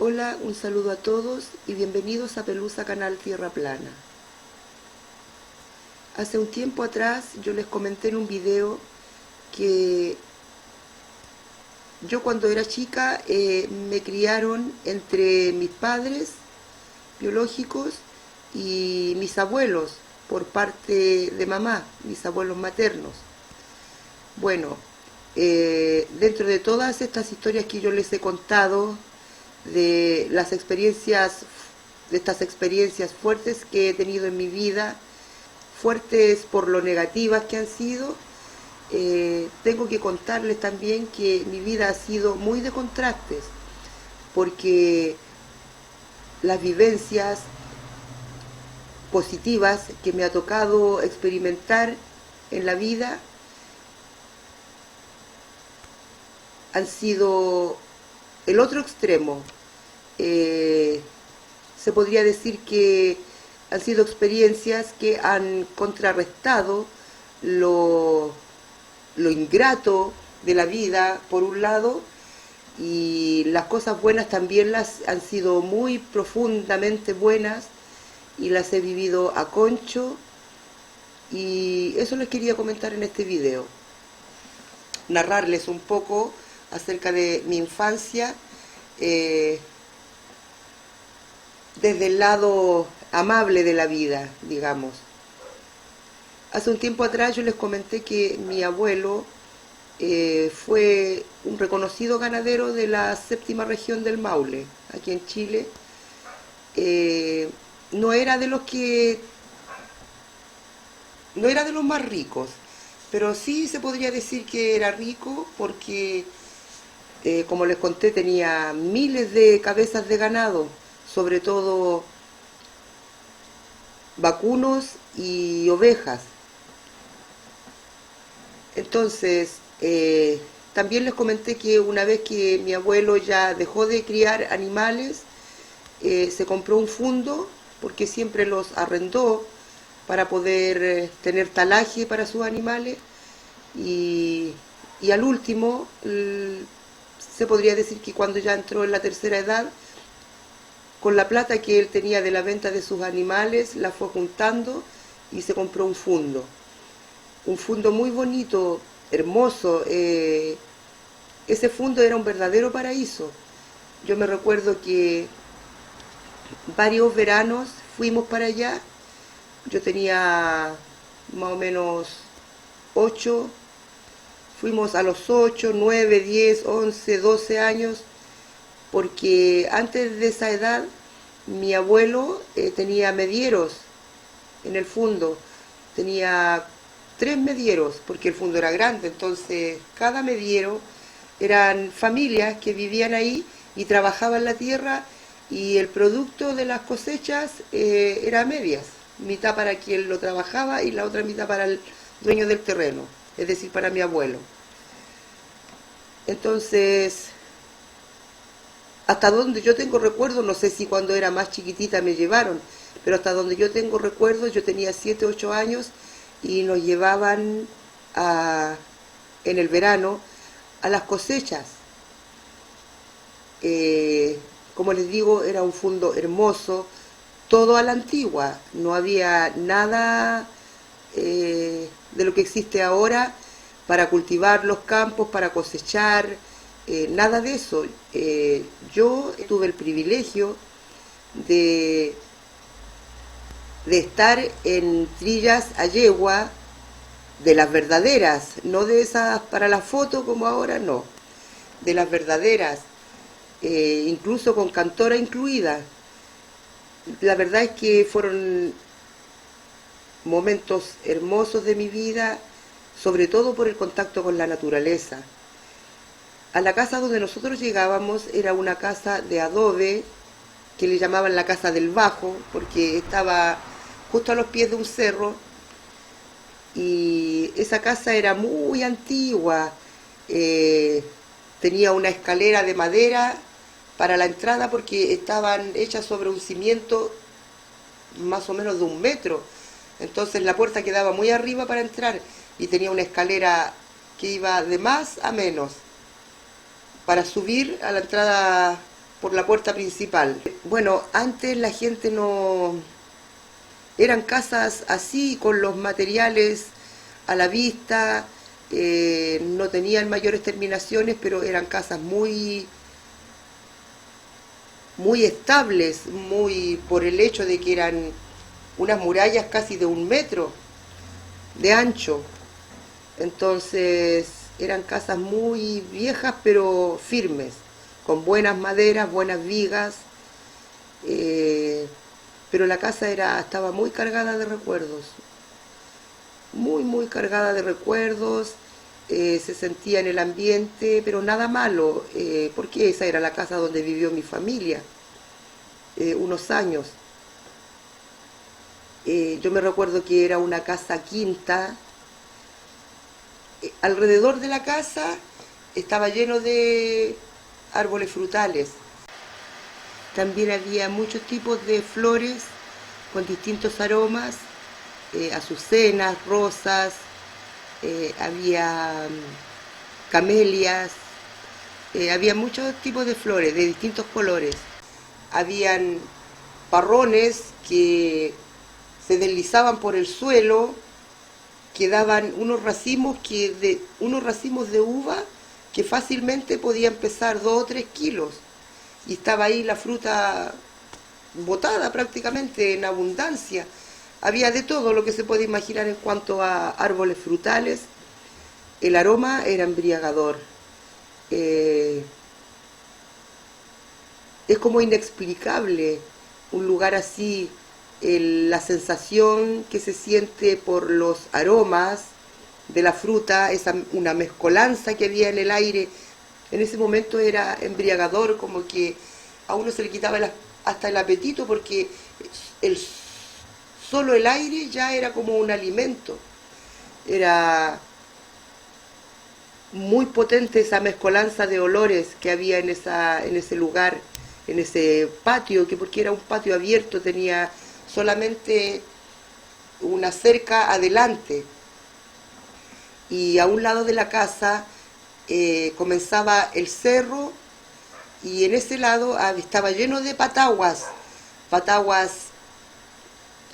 Hola, un saludo a todos y bienvenidos a Pelusa Canal Tierra Plana. Hace un tiempo atrás yo les comenté en un video que yo cuando era chica me criaron entre mis padres biológicos y mis abuelos por parte de mamá, mis abuelos maternos. Bueno, dentro de todas estas historias que yo les he contado, de las experiencias, de estas experiencias fuertes que he tenido en mi vida, fuertes por lo negativas que han sido, tengo que contarles también que mi vida ha sido muy de contrastes, porque las vivencias positivas que me ha tocado experimentar en la vida han sido el otro extremo. Se podría decir que han sido experiencias que han contrarrestado lo ingrato de la vida, por un lado, y las cosas buenas también las han sido muy profundamente buenas y las he vivido a concho, y eso les quería comentar en este video, narrarles un poco acerca de mi infancia, desde el lado amable de la vida, digamos. Hace un tiempo atrás yo les comenté que mi abuelo fue un reconocido ganadero de la séptima región del Maule, aquí en Chile. No era de los más ricos, pero sí se podría decir que era rico porque, como les conté, tenía miles de cabezas de ganado, sobre todo vacunos y ovejas. Entonces, también les comenté que una vez que mi abuelo ya dejó de criar animales, se compró un fundo, porque siempre los arrendó para poder tener talaje para sus animales, y al último, se podría decir que cuando ya entró en la tercera edad, con la plata que él tenía de la venta de sus animales, la fue juntando y se compró un fundo muy bonito, hermoso. Ese fundo era un verdadero paraíso. Yo me recuerdo que varios veranos fuimos para allá. Yo tenía más o menos 8, fuimos a los 8, 9, 10, 11, 12 años, porque antes de esa edad mi abuelo tenía medieros en el fundo, tenía 3 medieros, porque el fundo era grande, entonces cada mediero eran familias que vivían ahí y trabajaban la tierra, y el producto de las cosechas era a medias, mitad para quien lo trabajaba y la otra mitad para el dueño del terreno, es decir, para mi abuelo. Entonces, hasta donde yo tengo recuerdo, no sé si cuando era más chiquitita me llevaron, pero hasta donde yo tengo recuerdo, yo tenía 7, 8 años y nos llevaban en el verano a las cosechas. Como les digo, era un fundo hermoso, todo a la antigua, no había nada de lo que existe ahora para cultivar los campos, para cosechar, nada de eso. Yo tuve el privilegio de estar en trillas a yegua, de las verdaderas, no de esas para la foto como ahora, no, de las verdaderas, incluso con cantora incluida. La verdad es que fueron momentos hermosos de mi vida, sobre todo por el contacto con la naturaleza. A la casa donde nosotros llegábamos era una casa de adobe, que le llamaban la casa del Bajo, porque estaba justo a los pies de un cerro, y esa casa era muy antigua, tenía una escalera de madera para la entrada porque estaban hechas sobre un cimiento más o menos de 1 metro, entonces la puerta quedaba muy arriba para entrar y tenía una escalera que iba de más a menos para subir a la entrada por la puerta principal. Bueno, antes la gente no... Eran casas así, con los materiales a la vista, no tenían mayores terminaciones, pero eran casas muy estables, muy por el hecho de que eran unas murallas casi de 1 metro de ancho. Entonces eran casas muy viejas pero firmes, con buenas maderas, buenas vigas, pero la casa estaba muy cargada de recuerdos, muy cargada de recuerdos. Se sentía en el ambiente, pero nada malo, porque esa era la casa donde vivió mi familia unos años. Yo me recuerdo que era una casa quinta. Alrededor de la casa estaba lleno de árboles frutales. También había muchos tipos de flores con distintos aromas, azucenas, rosas, había camelias, había muchos tipos de flores de distintos colores. Habían parrones que se deslizaban por el suelo, que daban unos racimos de uva que fácilmente podían pesar 2 o 3 kilos. Y estaba ahí la fruta botada prácticamente en abundancia. Había de todo lo que se puede imaginar en cuanto a árboles frutales. El aroma era embriagador. Es como inexplicable un lugar así, la sensación que se siente por los aromas de la fruta, una mezcolanza que había en el aire. En ese momento era embriagador, como que a uno se le quitaba hasta el apetito, porque solo el aire ya era como un alimento. Era muy potente esa mezcolanza de olores que había en ese lugar, en ese patio, que porque era un patio abierto, tenía solamente una cerca adelante, y a un lado de la casa comenzaba el cerro, y en ese lado estaba lleno de pataguas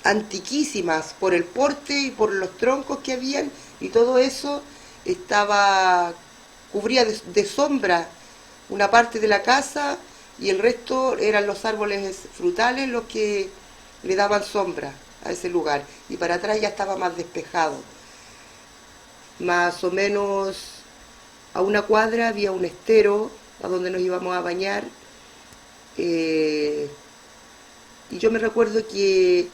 antiquísimas por el porte y por los troncos que habían, y todo eso cubría de sombra una parte de la casa, y el resto eran los árboles frutales los que le daban sombra a ese lugar, y para atrás ya estaba más despejado. Más o menos a una cuadra había un estero a donde nos íbamos a bañar, y yo me recuerdo que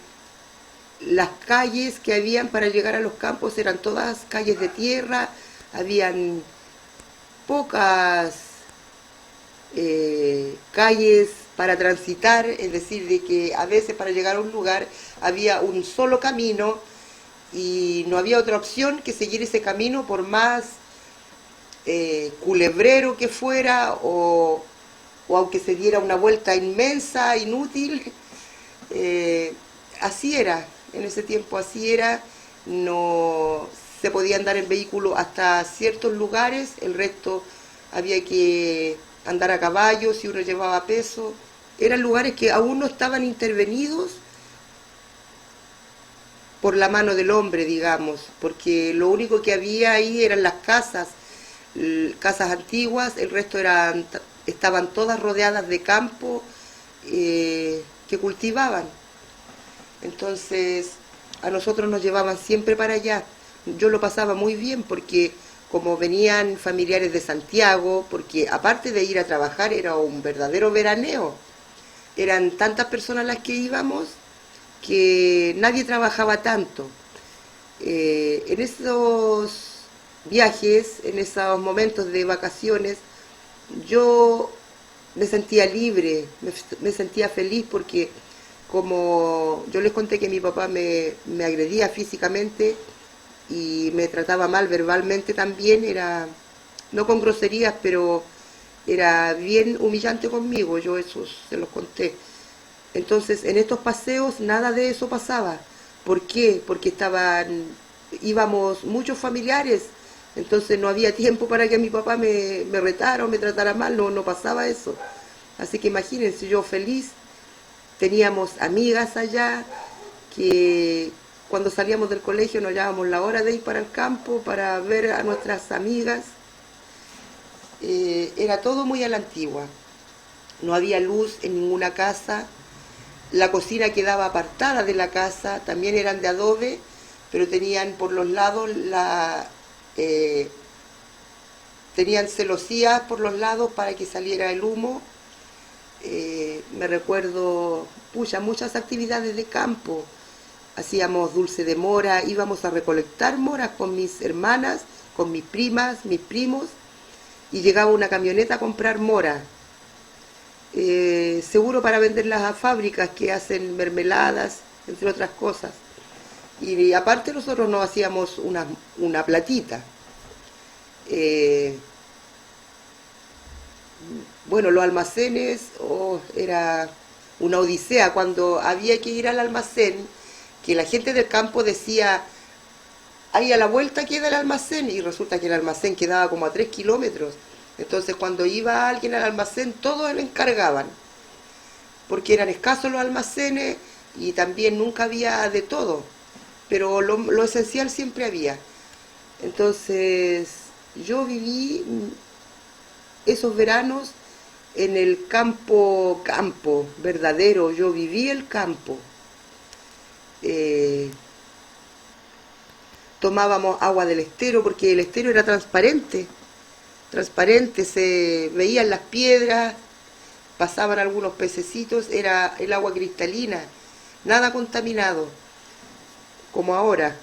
las calles que habían para llegar a los campos eran todas calles de tierra, habían pocas calles para transitar, es decir, de que a veces para llegar a un lugar había un solo camino y no había otra opción que seguir ese camino, por más culebrero que fuera, o aunque se diera una vuelta inmensa, inútil. Así era, en ese tiempo así era. No se podía andar en vehículo hasta ciertos lugares, el resto había que andar a caballo si uno llevaba peso. Eran lugares que aún no estaban intervenidos por la mano del hombre, digamos, porque lo único que había ahí eran las casas antiguas, el resto estaban todas rodeadas de campo que cultivaban. Entonces a nosotros nos llevaban siempre para allá. Yo lo pasaba muy bien porque como venían familiares de Santiago, porque aparte de ir a trabajar era un verdadero veraneo, eran tantas personas las que íbamos que nadie trabajaba tanto. En esos viajes, en esos momentos de vacaciones, yo me sentía libre, me sentía feliz, porque como yo les conté que mi papá me agredía físicamente y me trataba mal verbalmente también, no con groserías, pero era bien humillante conmigo, yo eso se los conté. Entonces en estos paseos nada de eso pasaba. ¿Por qué? Porque íbamos muchos familiares, entonces no había tiempo para que mi papá me retara o me tratara mal, no pasaba eso. Así que imagínense, yo feliz, teníamos amigas allá que cuando salíamos del colegio nos llevábamos la hora de ir para el campo para ver a nuestras amigas. Era todo muy a la antigua, no había luz en ninguna casa, la cocina quedaba apartada de la casa, también eran de adobe, pero tenían por los lados tenían celosías por los lados para que saliera el humo. Me recuerdo, muchas actividades de campo. Hacíamos dulce de mora, íbamos a recolectar moras con mis hermanas, con mis primas, mis primos, y llegaba una camioneta a comprar mora. Seguro para venderlas a fábricas que hacen mermeladas, entre otras cosas. Y aparte nosotros nos hacíamos una platita. Bueno, los almacenes, era una odisea cuando había que ir al almacén, que la gente del campo decía, ahí a la vuelta queda el almacén, y resulta que el almacén quedaba como a 3 kilómetros. Entonces cuando iba alguien al almacén, todos le encargaban, porque eran escasos los almacenes y también nunca había de todo, pero lo esencial siempre había. Entonces yo viví esos veranos en el campo verdadero, yo viví el campo. Tomábamos agua del estero porque el estero era transparente, se veían las piedras, pasaban algunos pececitos, era el agua cristalina, nada contaminado, como ahora.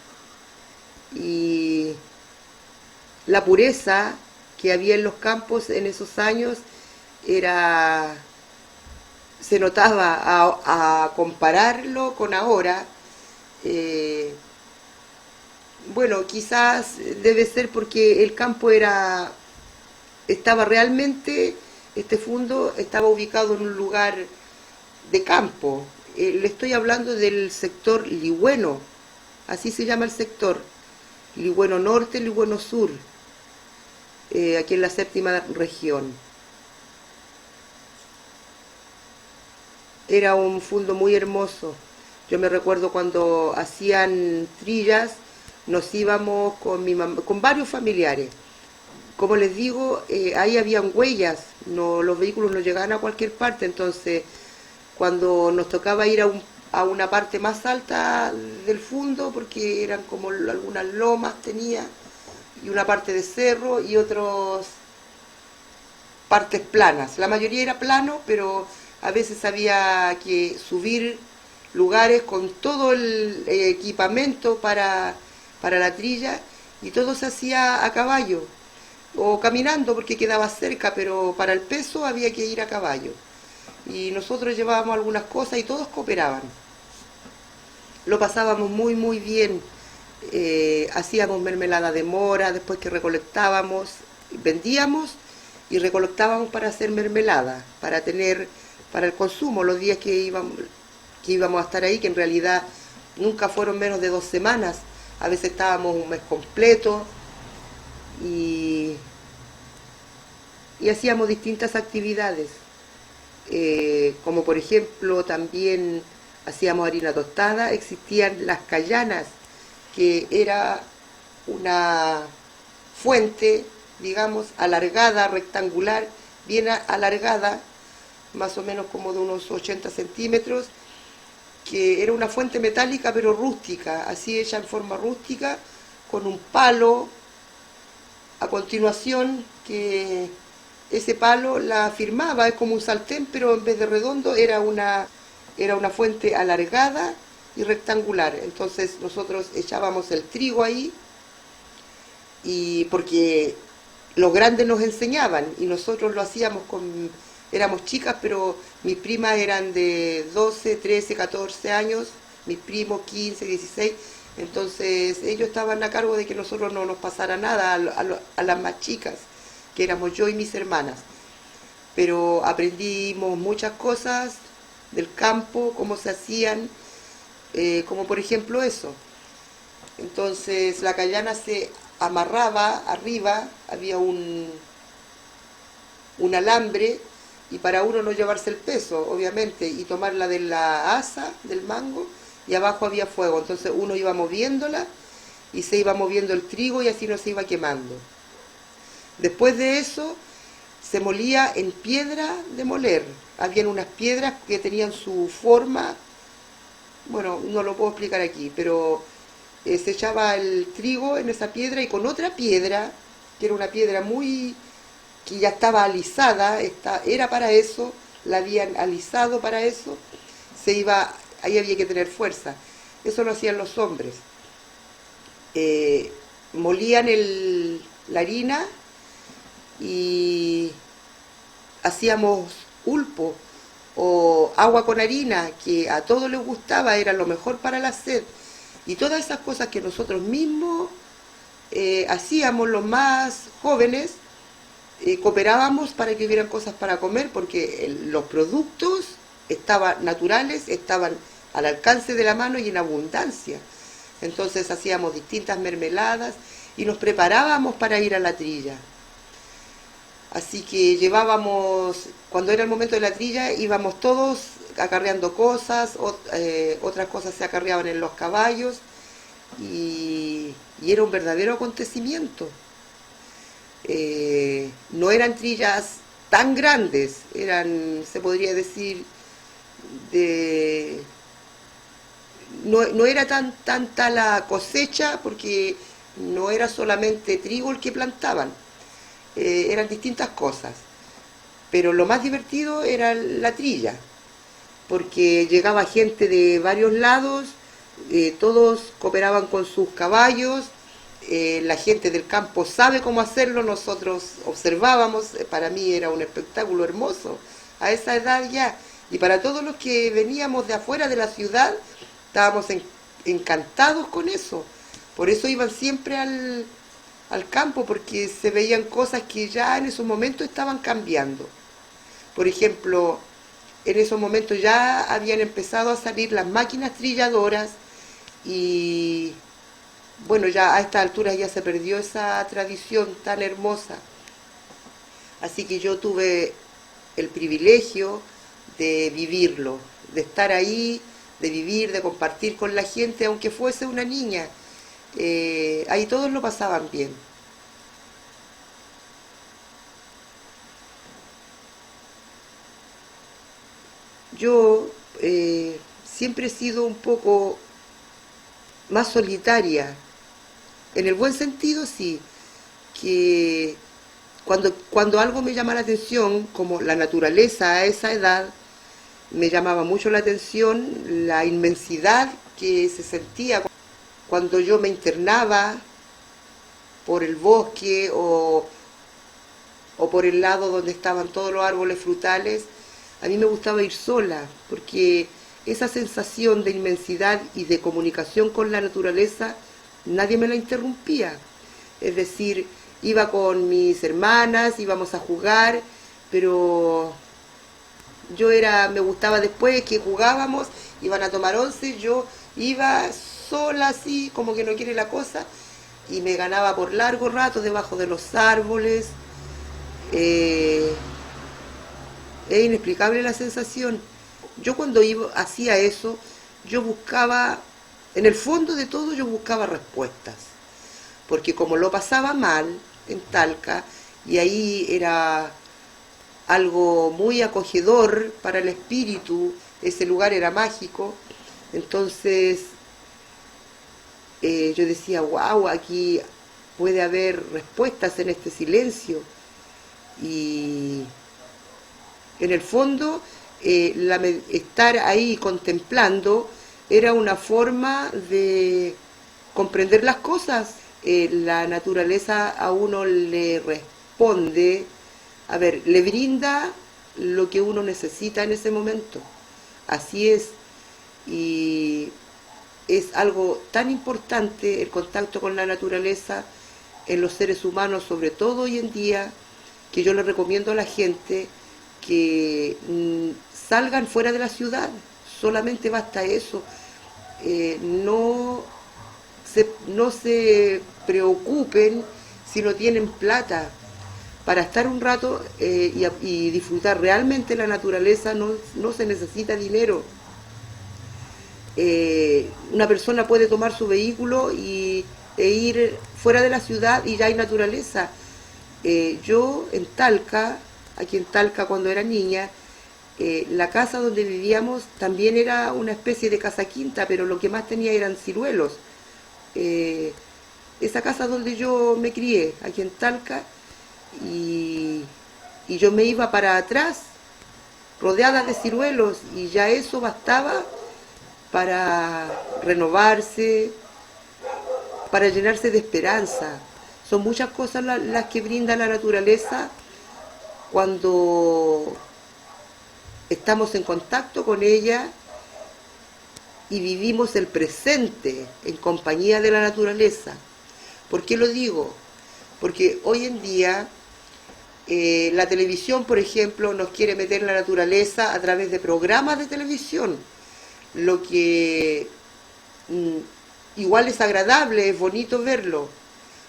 Y la pureza que había en los campos en esos años se notaba a compararlo con ahora. Bueno, quizás debe ser porque el campo estaba realmente, este fundo estaba ubicado en un lugar de campo. Le estoy hablando del sector Ligüeno, así se llama el sector, Ligüeno Norte, Ligüeno Sur, aquí en la séptima región. Era un fundo muy hermoso. Yo me recuerdo cuando hacían trillas, nos íbamos con mi mamá, con varios familiares. Como les digo, ahí habían huellas, los vehículos no llegaban a cualquier parte, entonces cuando nos tocaba ir a una parte más alta del fundo, porque eran como algunas lomas tenía, y una parte de cerro y otras partes planas. La mayoría era plano, pero a veces había que subir lugares con todo el equipamiento para la trilla, y todo se hacía a caballo o caminando porque quedaba cerca, pero para el peso había que ir a caballo. Y nosotros llevábamos algunas cosas y todos cooperaban. Lo pasábamos muy muy bien. Hacíamos mermelada de mora, después que recolectábamos, vendíamos y recolectábamos para hacer mermelada, para tener para el consumo los días que íbamos a estar ahí, que en realidad nunca fueron menos de 2 semanas. A veces estábamos un mes completo y hacíamos distintas actividades, como por ejemplo también hacíamos harina tostada, existían las callanas, que era una fuente, digamos, alargada, rectangular, bien alargada, más o menos como de unos 80 centímetros, que era una fuente metálica pero rústica, así hecha en forma rústica, con un palo a continuación, que ese palo la firmaba, es como un sartén, pero en vez de redondo era una fuente alargada y rectangular. Entonces nosotros echábamos el trigo ahí, y porque los grandes nos enseñaban y nosotros lo hacíamos éramos chicas, pero mis primas eran de 12, 13, 14 años, mis primos 15, 16, entonces ellos estaban a cargo de que nosotros no nos pasara nada a las más chicas, que éramos yo y mis hermanas. Pero aprendimos muchas cosas del campo, cómo se hacían, como por ejemplo eso. Entonces la callana se amarraba arriba, había un alambre y para uno no llevarse el peso, obviamente, y tomarla de la asa, del mango, y abajo había fuego, entonces uno iba moviéndola y se iba moviendo el trigo y así no se iba quemando. Después de eso se molía en piedra de moler, habían unas piedras que tenían su forma, bueno, no lo puedo explicar aquí, pero se echaba el trigo en esa piedra y con otra piedra, que era una piedra muy que ya estaba alisada, era para eso, la habían alisado para eso, ahí había que tener fuerza. Eso lo hacían los hombres. Molían la harina y hacíamos ulpo o agua con harina, que a todos les gustaba, era lo mejor para la sed. Y todas esas cosas que nosotros mismos hacíamos, los más jóvenes, cooperábamos para que hubieran cosas para comer, porque los productos estaban naturales, estaban al alcance de la mano y en abundancia. Entonces hacíamos distintas mermeladas y nos preparábamos para ir a la trilla. Así que llevábamos, cuando era el momento de la trilla, íbamos todos acarreando cosas, otras cosas se acarreaban en los caballos y era un verdadero acontecimiento. No eran trillas tan grandes, se podría decir, no era tanta la cosecha, porque no era solamente trigo el que plantaban, eran distintas cosas. Pero lo más divertido era la trilla, porque llegaba gente de varios lados, todos cooperaban con sus caballos. La gente del campo sabe cómo hacerlo, nosotros observábamos, para mí era un espectáculo hermoso a esa edad ya, y para todos los que veníamos de afuera de la ciudad, estábamos encantados con eso. Por eso iban siempre al campo, porque se veían cosas que ya en esos momentos estaban cambiando. Por ejemplo, en esos momentos ya habían empezado a salir las máquinas trilladoras y bueno, ya a estas alturas ya se perdió esa tradición tan hermosa. Así que yo tuve el privilegio de vivirlo, de estar ahí, de vivir, de compartir con la gente, aunque fuese una niña. Ahí todos lo pasaban bien. Yo siempre he sido un poco más solitaria, en el buen sentido sí, que cuando algo me llama la atención, como la naturaleza a esa edad, me llamaba mucho la atención la inmensidad que se sentía cuando yo me internaba por el bosque o por el lado donde estaban todos los árboles frutales. A mí me gustaba ir sola, porque esa sensación de inmensidad y de comunicación con la naturaleza, nadie me la interrumpía. Es decir, iba con mis hermanas, íbamos a jugar, pero me gustaba después que jugábamos, iban a tomar once, yo iba sola así, como que no quiere la cosa, y me ganaba por largo rato debajo de los árboles. Es inexplicable la sensación. Yo cuando hacía eso, yo buscaba, en el fondo de todo yo buscaba respuestas, porque como lo pasaba mal en Talca, y ahí era algo muy acogedor para el espíritu, ese lugar era mágico, entonces yo decía, wow, aquí puede haber respuestas en este silencio, y en el fondo estar ahí contemplando era una forma de comprender las cosas. La naturaleza a uno le responde, a ver, le brinda lo que uno necesita en ese momento. Así es. Y es algo tan importante el contacto con la naturaleza en los seres humanos, sobre todo hoy en día, que yo le recomiendo a la gente que salgan fuera de la ciudad. Solamente basta eso. No se preocupen si no tienen plata, para estar un rato y disfrutar realmente la naturaleza no se necesita dinero. Una persona puede tomar su vehículo e ir fuera de la ciudad y ya hay naturaleza. Yo en Talca, aquí en Talca cuando era niña, la casa donde vivíamos también era una especie de casa quinta, pero lo que más tenía eran ciruelos. Esa casa donde yo me crié, aquí en Talca, y yo me iba para atrás, rodeada de ciruelos, y ya eso bastaba para renovarse, para llenarse de esperanza. Son muchas cosas las que brinda la naturaleza cuando estamos en contacto con ella y vivimos el presente en compañía de la naturaleza. ¿Por qué lo digo? Porque hoy en día la televisión, por ejemplo, nos quiere meter la naturaleza a través de programas de televisión, lo que igual es agradable, es bonito verlo,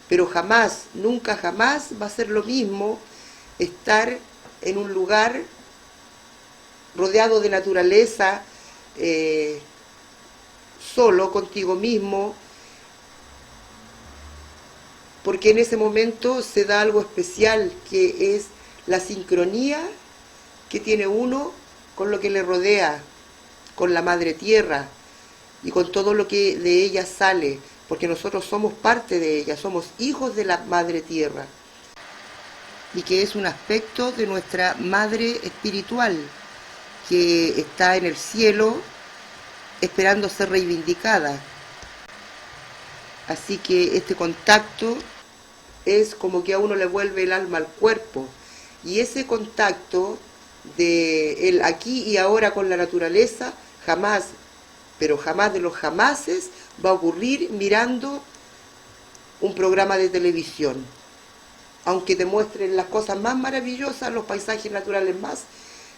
pero jamás, nunca jamás va a ser lo mismo estar en un lugar rodeado de naturaleza, solo contigo mismo, porque en ese momento se da algo especial, que es la sincronía que tiene uno con lo que le rodea, con la madre tierra y con todo lo que de ella sale, porque nosotros somos parte de ella, somos hijos de la madre tierra, y que es un aspecto de nuestra madre espiritual, que está en el cielo esperando ser reivindicada. Así que este contacto es como que a uno le vuelve el alma al cuerpo, y ese contacto de el aquí y ahora con la naturaleza jamás, pero jamás de los jamases, va a ocurrir mirando un programa de televisión. Aunque te muestren las cosas más maravillosas, los paisajes naturales más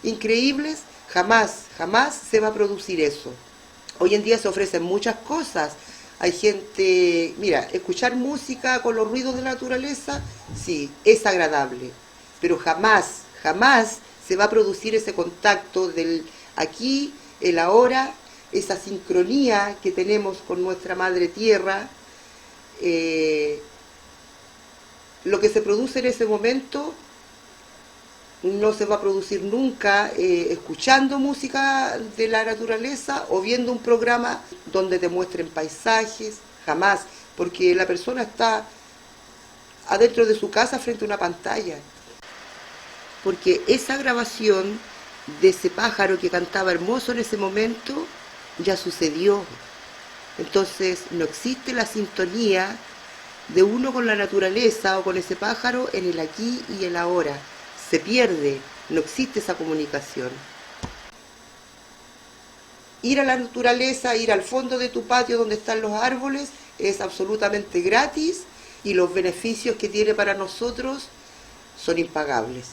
increíbles, jamás, jamás se va a producir eso. Hoy en día se ofrecen muchas cosas. Hay gente, mira, escuchar música con los ruidos de la naturaleza, sí, es agradable, pero jamás, jamás se va a producir ese contacto del aquí, el ahora, esa sincronía que tenemos con nuestra madre tierra. Lo que se produce en ese momento no se va a producir nunca escuchando música de la naturaleza o viendo un programa donde te muestren paisajes, jamás, porque la persona está adentro de su casa frente a una pantalla. Porque esa grabación de ese pájaro que cantaba hermoso en ese momento ya sucedió. Entonces no existe la sintonía de uno con la naturaleza o con ese pájaro en el aquí y el ahora. Se pierde, no existe esa comunicación. Ir a la naturaleza, ir al fondo de tu patio donde están los árboles, es absolutamente gratis y los beneficios que tiene para nosotros son impagables.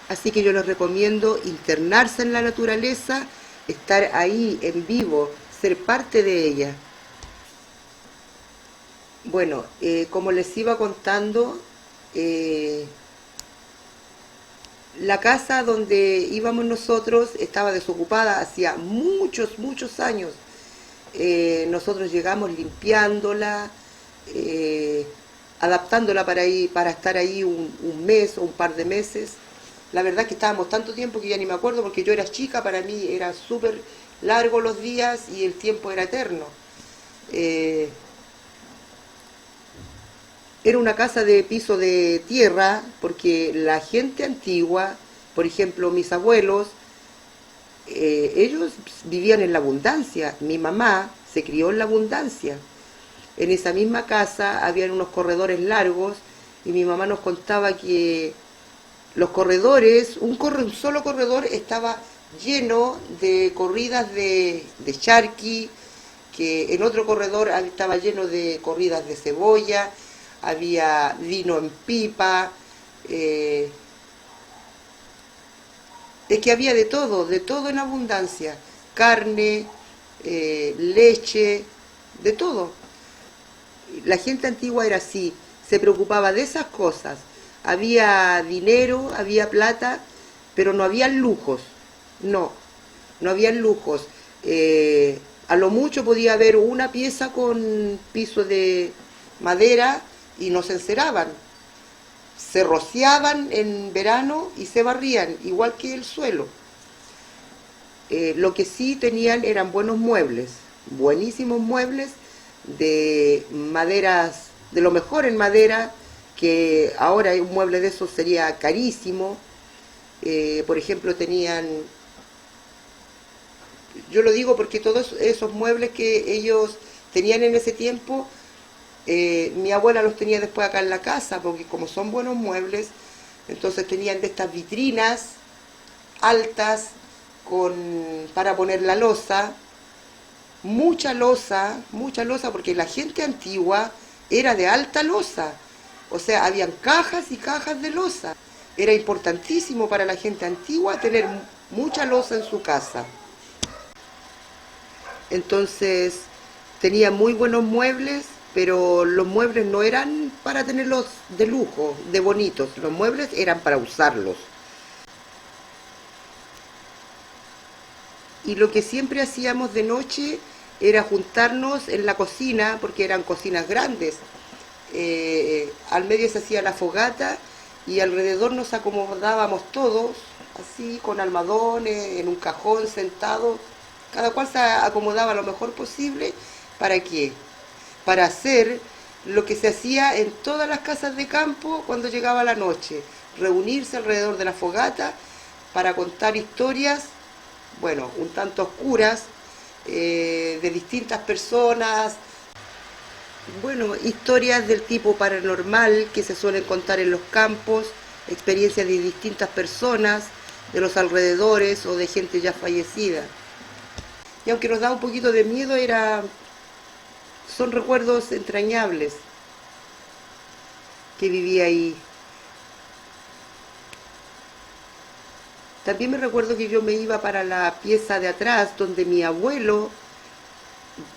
Así que yo les recomiendo internarse en la naturaleza, estar ahí en vivo, ser parte de ella. Bueno, como les iba contando, la casa donde íbamos nosotros estaba desocupada hacía muchos, muchos años. Nosotros llegamos limpiándola, adaptándola para estar ahí un mes o un par de meses. La verdad es que estábamos tanto tiempo que ya ni me acuerdo, porque yo era chica, para mí era súper largo los días y el tiempo era eterno. Era una casa de piso de tierra, porque la gente antigua, por ejemplo mis abuelos, ellos vivían en la abundancia. Mi mamá se crió en la abundancia. En esa misma casa habían unos corredores largos y mi mamá nos contaba que los corredores, un solo corredor estaba lleno de corridas de charqui, que en otro corredor estaba lleno de corridas de cebolla, había vino en pipa, es que había de todo en abundancia, carne, leche, de todo. La gente antigua era así, se preocupaba de esas cosas. Había dinero, había plata, pero no había lujos. No, no había lujos. A lo mucho podía haber una pieza con piso de madera y no se enceraban. Se rociaban en verano y se barrían, igual que el suelo. Lo que sí tenían eran buenos muebles, buenísimos muebles de maderas, de lo mejor en madera, que ahora un mueble de esos sería carísimo. Por ejemplo, tenían, yo lo digo porque todos esos muebles que ellos tenían en ese tiempo, mi abuela los tenía después acá en la casa, porque como son buenos muebles, entonces tenían de estas vitrinas altas para poner la loza, mucha loza, porque la gente antigua era de alta loza, o sea, habían cajas y cajas de loza. Era importantísimo para la gente antigua tener mucha loza en su casa. Entonces, tenía muy buenos muebles, pero los muebles no eran para tenerlos de lujo, de bonitos, los muebles eran para usarlos. Y lo que siempre hacíamos de noche era juntarnos en la cocina, porque eran cocinas grandes. Al medio se hacía la fogata y alrededor nos acomodábamos todos, así con almohadones, en un cajón, sentados. Cada cual se acomodaba lo mejor posible. ¿Para qué? Para hacer lo que se hacía en todas las casas de campo cuando llegaba la noche. Reunirse alrededor de la fogata para contar historias, bueno, un tanto oscuras, de distintas personas. Bueno, historias del tipo paranormal que se suelen contar en los campos, experiencias de distintas personas, de los alrededores o de gente ya fallecida. Y aunque nos da un poquito de miedo, son recuerdos entrañables que viví ahí. También me recuerdo que yo me iba para la pieza de atrás donde mi abuelo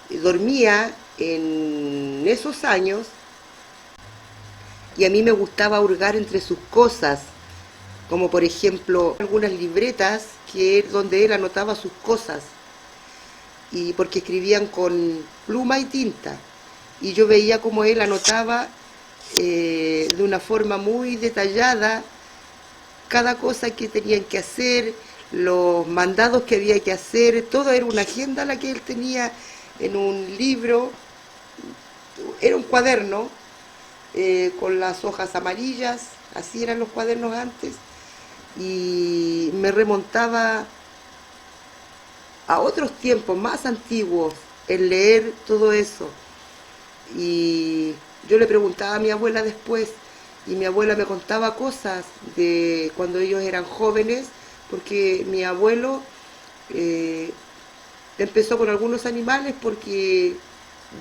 dormía en esos años, y a mí me gustaba hurgar entre sus cosas, como por ejemplo algunas libretas donde él anotaba sus cosas, y porque escribían con pluma y tinta, y yo veía como él anotaba de una forma muy detallada cada cosa que tenían que hacer, los mandados que había que hacer, todo era una agenda la que él tenía en un libro, era un cuaderno con las hojas amarillas, así eran los cuadernos antes, y me remontaba a otros tiempos más antiguos el leer todo eso. Y yo le preguntaba a mi abuela después, y mi abuela me contaba cosas de cuando ellos eran jóvenes, porque mi abuelo empezó con algunos animales porque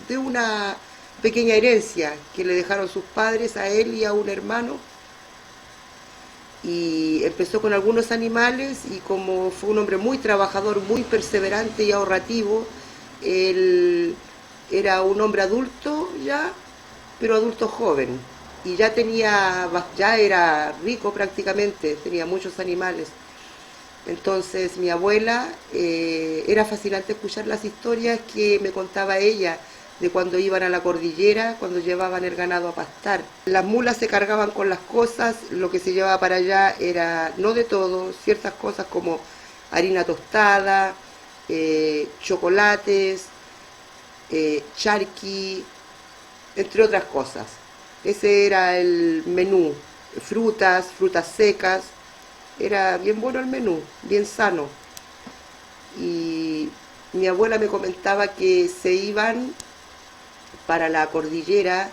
de una pequeña herencia que le dejaron sus padres a él y a un hermano, y empezó con algunos animales, y como fue un hombre muy trabajador, muy perseverante y ahorrativo, él era un hombre adulto ya, pero adulto joven, y ya era rico prácticamente, tenía muchos animales. Entonces mi abuela, era fascinante escuchar las historias que me contaba ella de cuando iban a la cordillera, cuando llevaban el ganado a pastar. Las mulas se cargaban con las cosas, lo que se llevaba para allá era, no de todo, ciertas cosas como harina tostada, chocolates, charqui, entre otras cosas. Ese era el menú, frutas secas, era bien bueno el menú, bien sano. Y mi abuela me comentaba que se iban para la cordillera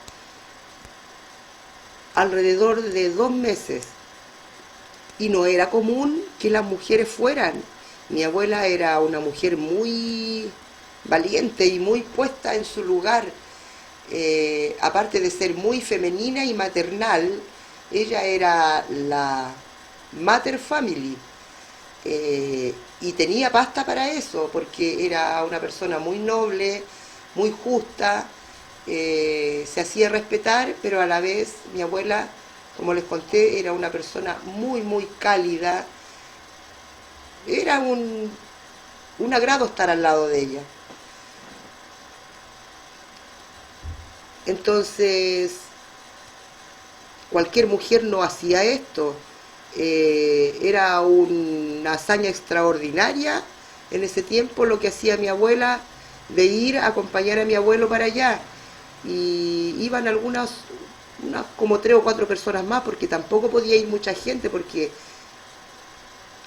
alrededor de 2 meses, y no era común que las mujeres fueran. Mi abuela era una mujer muy valiente y muy puesta en su lugar. Aparte de ser muy femenina y maternal, ella era la mater family, y tenía pasta para eso, porque era una persona muy noble, muy justa, se hacía respetar, pero a la vez mi abuela, como les conté, era una persona muy, muy cálida. Era un agrado estar al lado de ella. Entonces, cualquier mujer no hacía esto. Era una hazaña extraordinaria en ese tiempo lo que hacía mi abuela de ir a acompañar a mi abuelo para allá. Y iban unas como 3 o 4 personas más, porque tampoco podía ir mucha gente, porque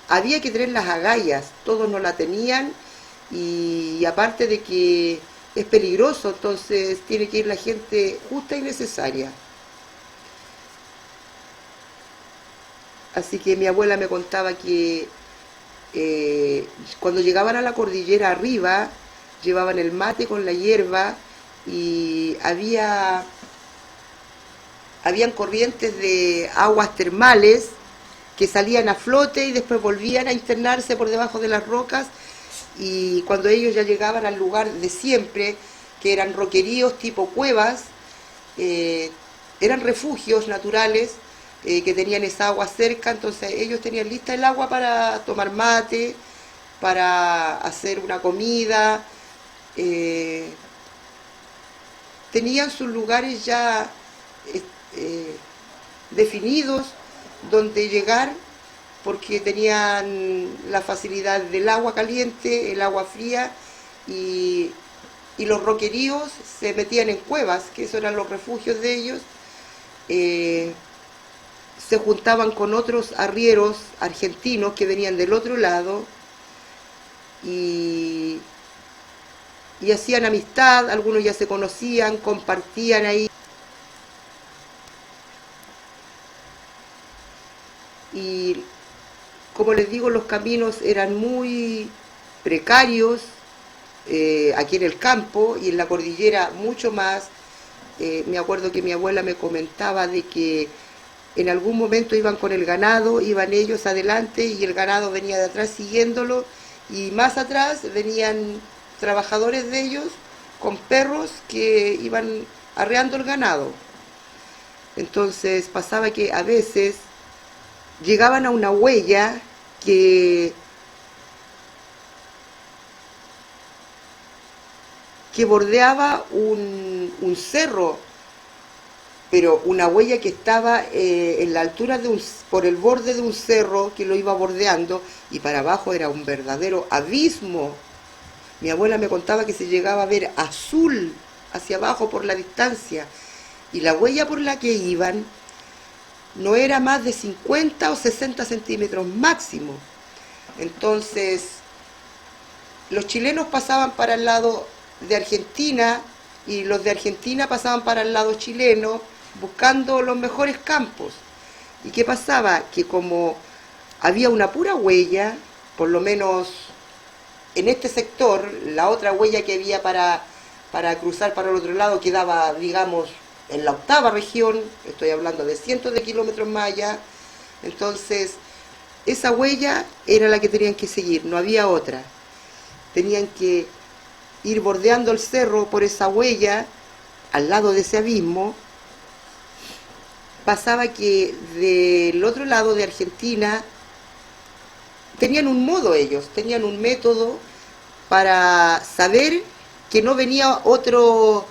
había que tener las agallas, todos no la tenían, y aparte de que es peligroso, entonces tiene que ir la gente justa y necesaria. Así que mi abuela me contaba que cuando llegaban a la cordillera arriba, llevaban el mate con la hierba y habían corrientes de aguas termales que salían a flote y después volvían a internarse por debajo de las rocas, y cuando ellos ya llegaban al lugar de siempre, que eran roqueríos tipo cuevas, eran refugios naturales que tenían esa agua cerca, entonces ellos tenían lista el agua para tomar mate, para hacer una comida, tenían sus lugares ya definidos donde llegar, porque tenían la facilidad del agua caliente, el agua fría, y, y los roqueríos se metían en cuevas, que esos eran los refugios de ellos. Se juntaban con otros arrieros argentinos que venían del otro lado y, y hacían amistad, algunos ya se conocían, compartían ahí. Y como les digo, los caminos eran muy precarios, aquí en el campo y en la cordillera mucho más. Me acuerdo que mi abuela me comentaba de que en algún momento iban con el ganado, iban ellos adelante y el ganado venía de atrás siguiéndolo, y más atrás venían trabajadores de ellos con perros que iban arreando el ganado. Entonces pasaba que a veces llegaban a una huella que bordeaba un cerro, pero una huella que estaba en la altura por el borde de un cerro que lo iba bordeando, y para abajo era un verdadero abismo. Mi abuela me contaba que se llegaba a ver azul hacia abajo por la distancia, y la huella por la que iban no era más de 50 o 60 centímetros máximo. Entonces, los chilenos pasaban para el lado de Argentina y los de Argentina pasaban para el lado chileno buscando los mejores campos. ¿Y qué pasaba? Que como había una pura huella, por lo menos en este sector, la otra huella que había para cruzar para el otro lado quedaba, digamos, en la octava región, estoy hablando de cientos de kilómetros más allá. Entonces, esa huella era la que tenían que seguir, no había otra. Tenían que ir bordeando el cerro por esa huella, al lado de ese abismo. Pasaba que del otro lado de Argentina tenían un modo ellos, tenían un método para saber que no venía otro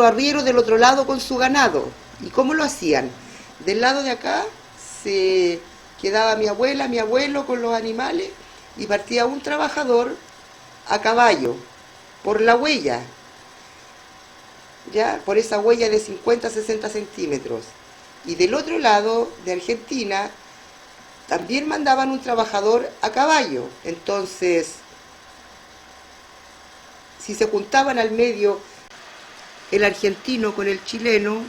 arriero del otro lado con su ganado. ¿Y cómo lo hacían? Del lado de acá se quedaba mi abuela, mi abuelo con los animales, y partía un trabajador a caballo por la huella, ya por esa huella de 50 60 centímetros. Y del otro lado de Argentina también mandaban un trabajador a caballo. Entonces, si se juntaban al medio el argentino con el chileno,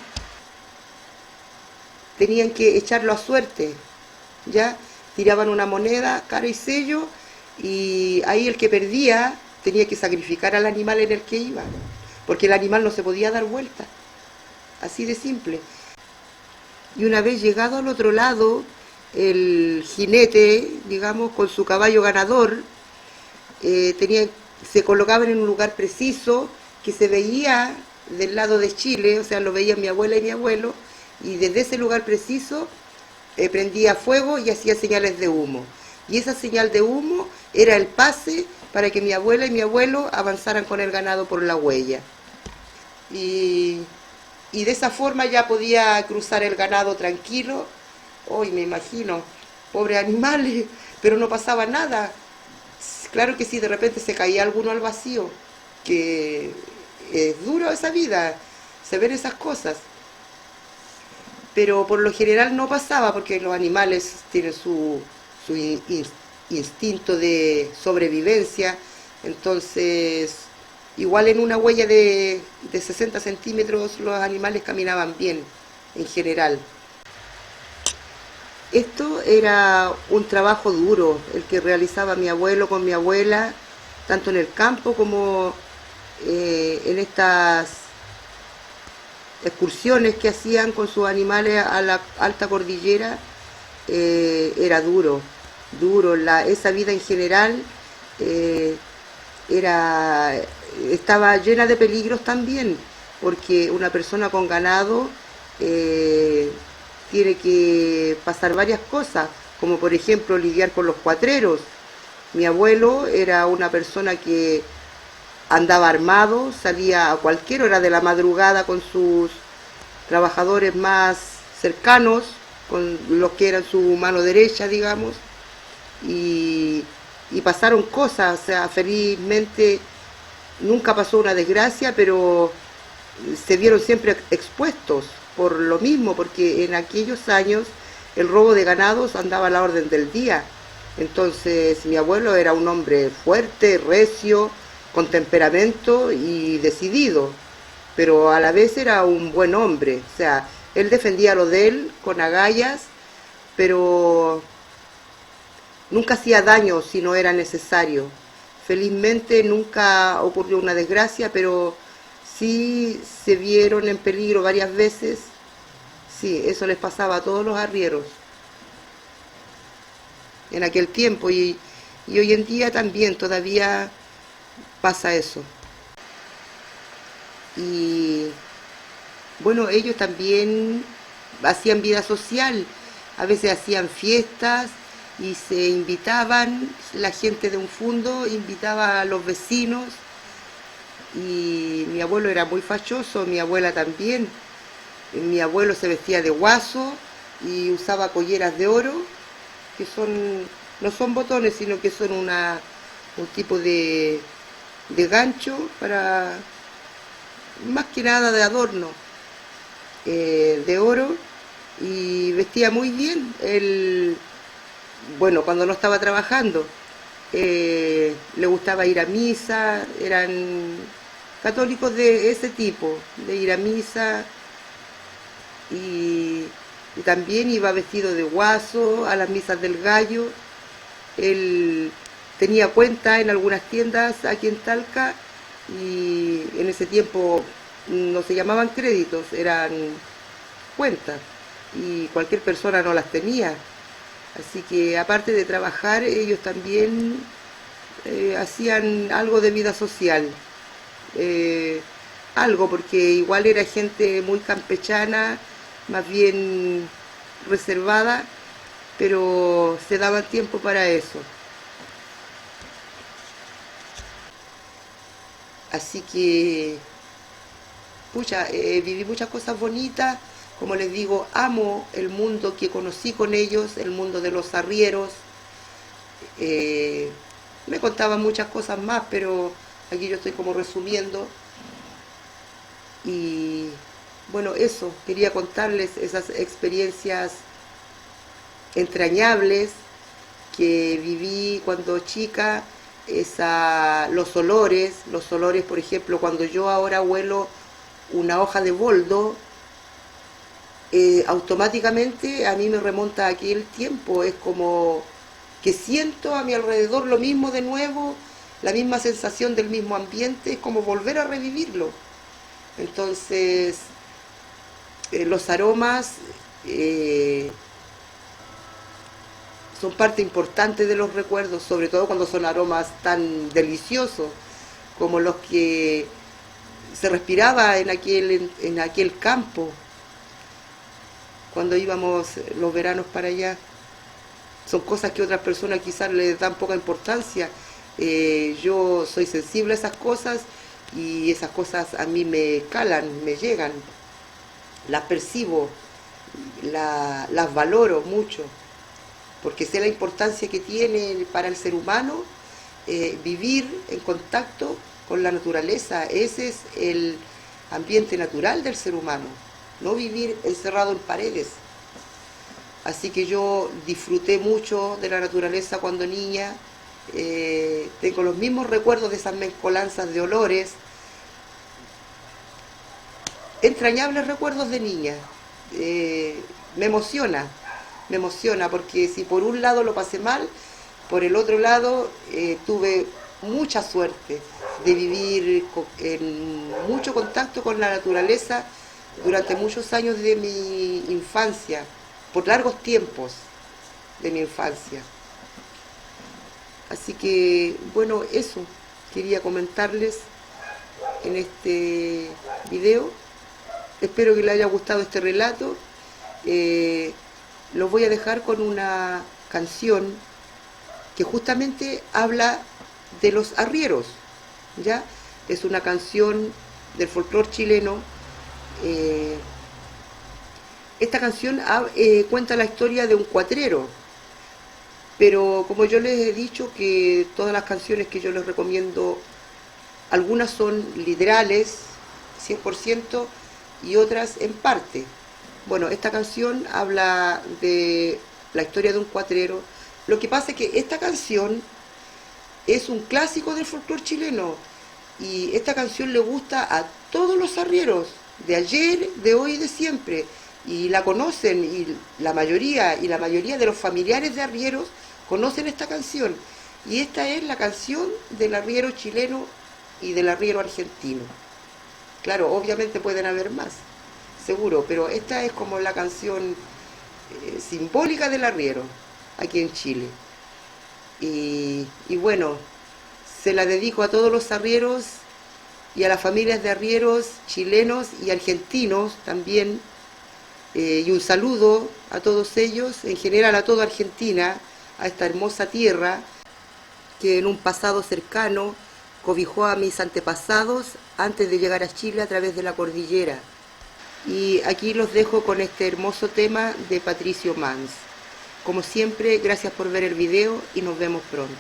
tenían que echarlo a suerte, ya tiraban una moneda, cara y sello, y ahí el que perdía tenía que sacrificar al animal en el que iba, porque el animal no se podía dar vuelta, así de simple. Y una vez llegado al otro lado, el jinete, digamos, con su caballo ganador, se colocaban en un lugar preciso que se veía del lado de Chile, o sea, lo veían mi abuela y mi abuelo, y desde ese lugar preciso prendía fuego y hacía señales de humo. Y esa señal de humo era el pase para que mi abuela y mi abuelo avanzaran con el ganado por la huella. Y, y de esa forma ya podía cruzar el ganado tranquilo. Hoy me imagino, pobres animales, pero no pasaba nada. Claro que sí, de repente se caía alguno al vacío, que es duro esa vida, se ven esas cosas. Pero por lo general no pasaba porque los animales tienen su instinto de sobrevivencia, entonces igual en una huella de 60 centímetros los animales caminaban bien en general. Esto era un trabajo duro el que realizaba mi abuelo con mi abuela, tanto en el campo como en estas excursiones que hacían con sus animales a la alta cordillera. Era duro, duro. Esa vida en general eh, era, estaba llena de peligros también, porque una persona con ganado tiene que pasar varias cosas, como por ejemplo lidiar con los cuatreros. Mi abuelo era una persona que andaba armado, salía a cualquier hora de la madrugada con sus trabajadores más cercanos, con los que eran su mano derecha, digamos, y, y pasaron cosas, o sea, felizmente nunca pasó una desgracia, pero se vieron siempre expuestos por lo mismo, porque en aquellos años el robo de ganados andaba a la orden del día. Entonces mi abuelo era un hombre fuerte, recio, con temperamento y decidido, pero a la vez era un buen hombre. O sea, él defendía lo de él con agallas, pero nunca hacía daño si no era necesario. Felizmente nunca ocurrió una desgracia, pero sí se vieron en peligro varias veces. Sí, eso les pasaba a todos los arrieros en aquel tiempo, y hoy en día también todavía pasa eso. Y bueno, ellos también hacían vida social, a veces hacían fiestas y se invitaban, la gente de un fundo invitaba a los vecinos, y mi abuelo era muy fachoso, mi abuela también. Mi abuelo se vestía de guaso y usaba colleras de oro, que son, no son botones, sino que son un tipo de gancho para, más que nada de adorno, de oro, y vestía muy bien. Él, bueno, cuando no estaba trabajando, le gustaba ir a misa, eran católicos de ese tipo, de ir a misa, y, y también iba vestido de guaso a las misas del gallo. Él tenía cuenta en algunas tiendas aquí en Talca, y en ese tiempo no se llamaban créditos, eran cuentas, y cualquier persona no las tenía. Así que aparte de trabajar, ellos también hacían algo de vida social. Eh, Algo, porque igual era gente muy campechana, más bien reservada, pero se daban tiempo para eso. Así que, pucha, viví muchas cosas bonitas. Como les digo, amo el mundo que conocí con ellos, el mundo de los arrieros. Eh, Me contaban muchas cosas más, pero aquí yo estoy como resumiendo. Y bueno, eso, quería contarles esas experiencias entrañables que viví cuando chica, los olores, por ejemplo, cuando yo ahora huelo una hoja de boldo, automáticamente a mí me remonta a aquel tiempo, es como que siento a mi alrededor lo mismo de nuevo, la misma sensación del mismo ambiente, es como volver a revivirlo. Entonces, los aromas son parte importante de los recuerdos, sobre todo cuando son aromas tan deliciosos como los que se respiraba en aquel campo, cuando íbamos los veranos para allá. Son cosas que otras personas quizás les dan poca importancia. Yo soy sensible a esas cosas y esas cosas a mí me calan, me llegan, las percibo, las valoro mucho, porque sé la importancia que tiene para el ser humano vivir en contacto con la naturaleza. Ese es el ambiente natural del ser humano, no vivir encerrado en paredes. Así que yo disfruté mucho de la naturaleza cuando niña. Tengo los mismos recuerdos de esas mezcolanzas de olores, entrañables recuerdos de niña. Me emociona porque si por un lado lo pasé mal, por el otro lado tuve mucha suerte de vivir en mucho contacto con la naturaleza durante muchos años de mi infancia, por largos tiempos de mi infancia. Así que, bueno, eso quería comentarles en este video. Espero que les haya gustado este relato. Los voy a dejar con una canción que justamente habla de los arrieros, ¿ya? Es una canción del folclore chileno. Esta canción cuenta la historia de un cuatrero, pero como yo les he dicho que todas las canciones que yo les recomiendo, algunas son literales, 100%, y otras en parte. Bueno, esta canción habla de la historia de un cuatrero. Lo que pasa es que esta canción es un clásico del folclore chileno, y esta canción le gusta a todos los arrieros, de ayer, de hoy y de siempre, y la conocen, y la mayoría de los familiares de arrieros conocen esta canción, y esta es la canción del arriero chileno y del arriero argentino. Claro, obviamente pueden haber más, seguro, pero esta es como la canción simbólica del arriero aquí en Chile. Y bueno, se la dedico a todos los arrieros y a las familias de arrieros chilenos y argentinos también, y un saludo a todos ellos, en general a toda Argentina, a esta hermosa tierra que en un pasado cercano cobijó a mis antepasados antes de llegar a Chile a través de la cordillera. Y aquí los dejo con este hermoso tema de Patricio Mans. Como siempre, gracias por ver el video y nos vemos pronto.